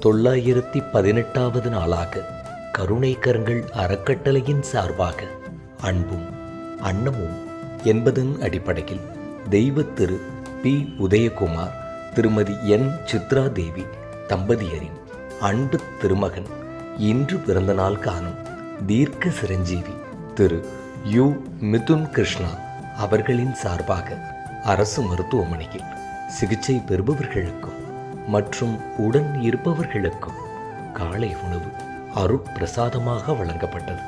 918வது நாளாக கருணை கரங்கள் அறக்கட்டளையின் சார்பாக அன்பும் அன்னமும் என்பதன் அடிப்படையில் தெய்வ திரு பி. உதயகுமார், திருமதி என். சித்ரா தேவி தம்பதியரின் அன்பு திருமகன் இன்று பிறந்தநாள் காணும் தீர்க்க சிரஞ்சீவி திரு யு. மிதுன் கிருஷ்ணா அவர்களின் சார்பாக அரசு மருத்துவமனையில் சிகிச்சை பெறுபவர்களுக்கும் மற்றும் உடன் இருப்பவர்களுக்கும் காலை உணவு அருட்பிரசாதமாக வழங்கப்பட்டது.